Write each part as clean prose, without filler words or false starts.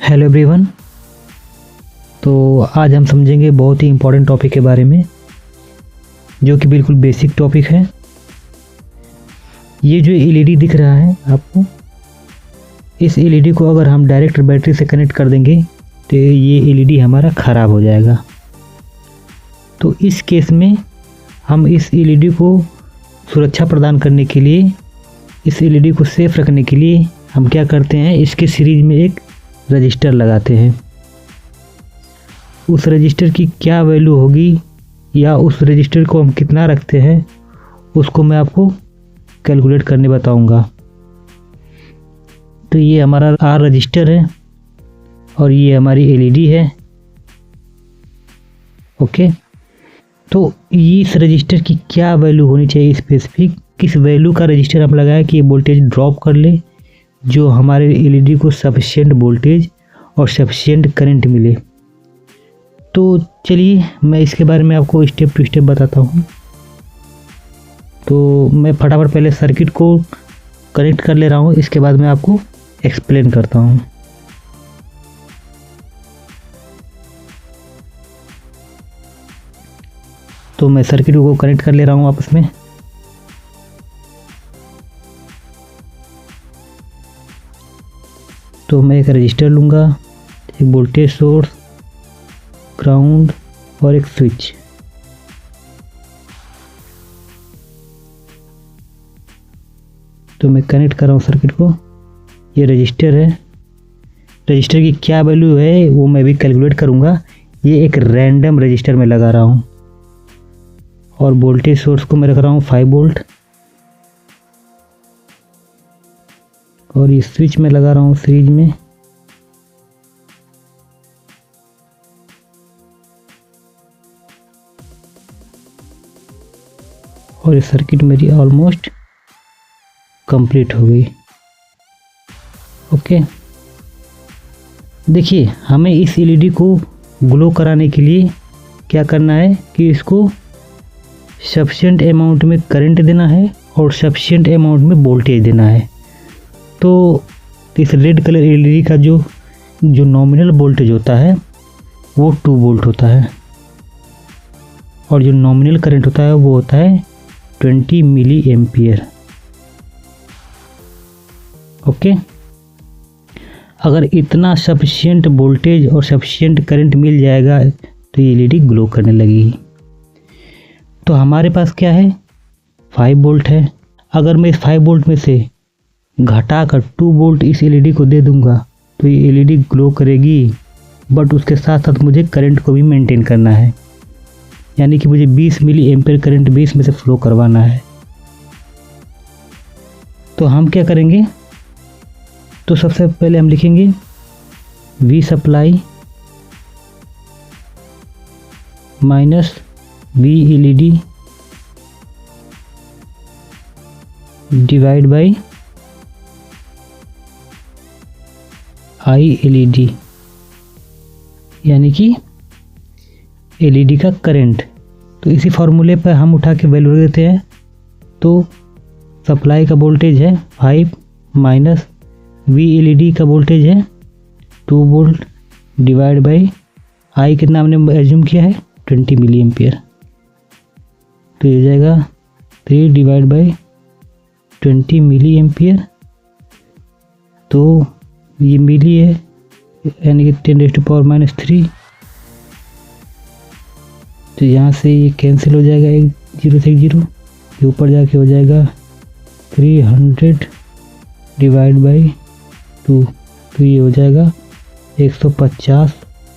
Hello everyone. तो आज हम समझेंगे बहुत ही इम्पोर्टेंट टॉपिक के बारे में, जो कि बिल्कुल बेसिक टॉपिक है। ये जो एलईडी दिख रहा है आपको, इस एलईडी को अगर हम डायरेक्ट बैटरी से कनेक्ट कर देंगे तो ये एलईडी हमारा ख़राब हो जाएगा। तो इस केस में हम इस एलईडी को सुरक्षा प्रदान करने के लिए, इस एलईडी को सेफ रखने के लिए हम क्या करते हैं, इसके सीरीज में एक रजिस्टर लगाते हैं। उस रजिस्टर की क्या वैल्यू होगी या उस रजिस्टर को हम कितना रखते हैं, उसको मैं आपको कैलकुलेट करने बताऊंगा। तो ये हमारा आर रजिस्टर है और ये हमारी एलईडी है। ओके, तो इस रजिस्टर की क्या वैल्यू होनी चाहिए स्पेसिफिक, किस वैल्यू का रजिस्टर हम लगाएं कि ये वोल्टेज ड्रॉप कर ले, जो हमारे एलईडी को सफिशिएंट वोल्टेज और सफिशिएंट करंट मिले। तो चलिए मैं इसके बारे में आपको स्टेप टू स्टेप बताता हूँ। तो मैं फटाफट पहले सर्किट को कनेक्ट कर ले रहा हूँ, इसके बाद मैं आपको एक्सप्लेन करता हूँ। तो मैं सर्किट को कनेक्ट कर ले रहा हूँ आपस में। तो मैं एक रजिस्टर लूँगा, एक वोल्टेज सोर्स, ग्राउंड और एक स्विच। तो मैं कनेक्ट कर रहा हूँ सर्किट को। ये रजिस्टर है, रजिस्टर की क्या वैल्यू है वो मैं भी कैलकुलेट करूँगा। ये एक रैंडम रजिस्टर में लगा रहा हूँ और वोल्टेज सोर्स को मैं रख रहा हूँ 5 वोल्ट और ये स्विच में लगा रहा हूँ सीरीज में। और ये सर्किट मेरी ऑलमोस्ट कंप्लीट हो गई। ओके, देखिए हमें इस एलईडी को ग्लो कराने के लिए क्या करना है कि इसको सफिशिएंट अमाउंट में करंट देना है और सफिशिएंट अमाउंट में वोल्टेज देना है। तो इस रेड कलर एलईडी का जो नॉमिनल वोल्टेज होता है वो 2 वोल्ट होता है और जो नॉमिनल करंट होता है वो होता है 20 मिली एम्पियर। ओके, अगर इतना सफिशिएंट वोल्टेज और सफिशिएंट करंट मिल जाएगा तो ये एलईडी ग्लो करने लगेगी। तो हमारे पास क्या है, 5 वोल्ट है। अगर मैं इस 5 वोल्ट में से घटाकर 2 वोल्ट इस एलईडी को दे दूंगा तो ये एलईडी ग्लो करेगी, बट उसके साथ साथ मुझे करंट को भी मेंटेन करना है, यानी कि मुझे 20 मिली एम्पियर करंट भी इसमें से फ्लो करवाना है। तो हम क्या करेंगे, तो सबसे पहले हम लिखेंगे V supply minus V LED divide by I LED, यानी कि एलईडी का करंट। तो इसी फॉर्मूले पर हम उठा के वैल्यू देते हैं। तो सप्लाई का वोल्टेज है 5 माइनस V एलईडी का वोल्टेज है 2 वोल्ट डिवाइड बाई I कितना हमने एज्यूम किया है 20 मिली एम्पियर। तो ये जाएगा 3 डिवाइड बाई 20 मिली एम्पियर। तो ये मिली है यानी कि 10⁻³ तो यहाँ से ये कैंसिल हो जाएगा, एक 0 से 1 0, ये ऊपर जाके हो जाएगा 300 डिवाइड बाई 2। तो ये हो जाएगा 150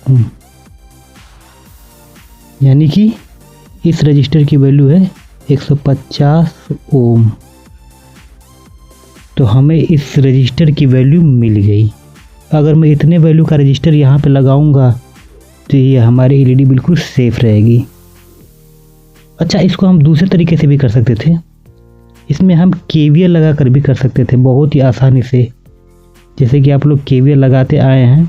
ओम, यानी कि इस रजिस्टर की वैल्यू है 150 ओम। तो हमें इस रजिस्टर की वैल्यू मिल गई। अगर मैं इतने वैल्यू का रजिस्टर यहाँ पे लगाऊंगा तो ये हमारी एलईडी बिल्कुल सेफ रहेगी। अच्छा, इसको हम दूसरे तरीके से भी कर सकते थे। इसमें हम केवीएल लगा कर भी कर सकते थे बहुत ही आसानी से। जैसे कि आप लोग केवीएल लगाते आए हैं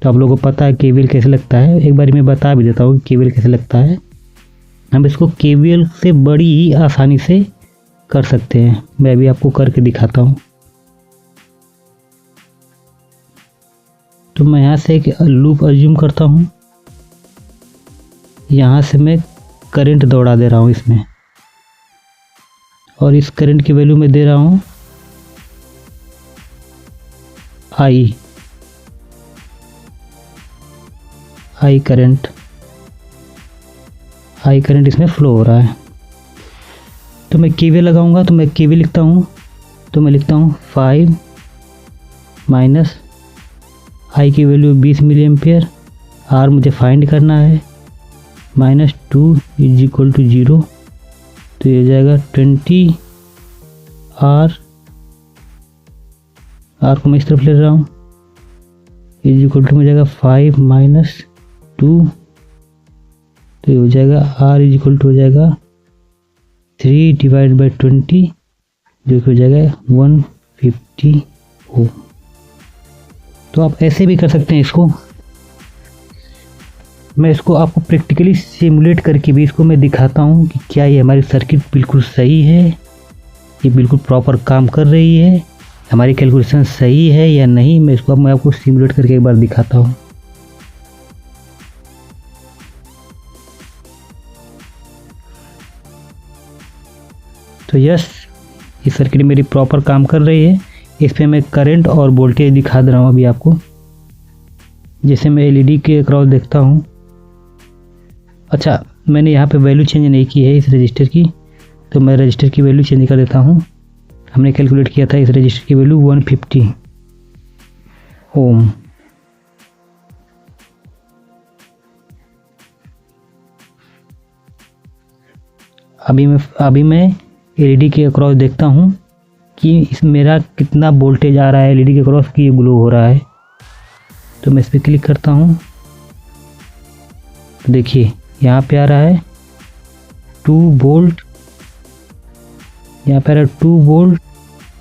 तो आप लोगों को पता है केवीएल कैसे लगता है। एक बार मैं बता भी देता हूँ केवीएल कैसे लगता है। हम इसको केवीएल से बड़ी ही आसानी से कर सकते हैं। मैं भी आपको करके दिखाता हूँ। तो मैं यहाँ से एक लूप अज्यूम करता हूँ, यहाँ से मैं करंट दौड़ा दे रहा हूँ इसमें, और इस करंट की वैल्यू मैं दे रहा हूँ आई करंट इसमें फ्लो हो रहा है। तो मैं केवीएल लगाऊंगा, तो मैं केवीएल लिखता हूँ, तो मैं लिखता हूँ 5 माइनस आई की वैल्यू 20 मिली एम्पियर, आर मुझे फाइंड करना है, -2 इज इक्वल टू 0, तो ये हो जाएगा 20 आर को मैं इस तरफ ले रहा हूँ, इज इक्वल टू हो जाएगा 5 माइनस 2, तो ये हो जाएगा आर इज इक्वल टू हो जाएगा 3 डिवाइड बाई 20, जो कि हो जाएगा 150 ओम। तो आप ऐसे भी कर सकते हैं इसको। मैं इसको आपको प्रैक्टिकली सिमुलेट करके भी इसको मैं दिखाता हूँ कि क्या ये हमारी सर्किट बिल्कुल सही है, ये बिल्कुल प्रॉपर काम कर रही है, हमारी कैलकुलेशन सही है या नहीं। मैं आपको सिमुलेट करके एक बार दिखाता हूँ। तो यस, ये सर्किट मेरी प्रॉपर काम कर रही है। इस पे मैं करंट और वोल्टेज दिखा दे रहा हूँ अभी आपको। जैसे मैं एलईडी के अक्रॉस देखता हूँ, अच्छा मैंने यहाँ पे वैल्यू चेंज नहीं की है इस रजिस्टर की, तो मैं रजिस्टर की वैल्यू चेंज कर देता हूँ। हमने कैलकुलेट किया था इस रजिस्टर की वैल्यू 150 ओम। अभी मैं एलईडी के अक्रॉस देखता हूँ कि इस मेरा कितना वोल्टेज आ रहा है एलईडी के अक्रॉस की, ये ग्लो हो रहा है। तो मैं इस पर क्लिक करता हूँ, तो देखिए यहाँ पे आ रहा है 2 वोल्ट, यहाँ पे आ रहा है 2 वोल्ट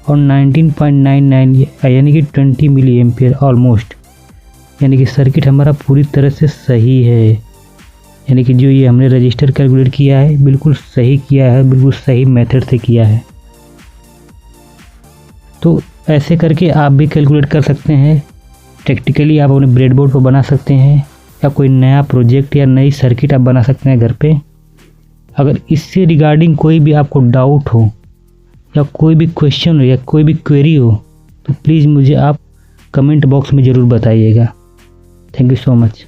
और 19.99 यानी कि 20 मिली एम्पियर ऑलमोस्ट। यानी कि सर्किट हमारा पूरी तरह से सही है, यानी कि जो ये हमने रजिस्टर कैलकुलेट किया है बिल्कुल सही किया है, बिल्कुल सही मेथड से किया है। तो ऐसे करके आप भी कैलकुलेट कर सकते हैं। प्रैक्टिकली आप अपने ब्रेडबोर्ड पर बना सकते हैं, या कोई नया प्रोजेक्ट या नई सर्किट आप बना सकते हैं घर पे। अगर इससे रिगार्डिंग कोई भी आपको डाउट हो या कोई भी क्वेश्चन हो या कोई भी क्वेरी हो, तो प्लीज़ मुझे आप कमेंट बॉक्स में ज़रूर बताइएगा। Thank you so much.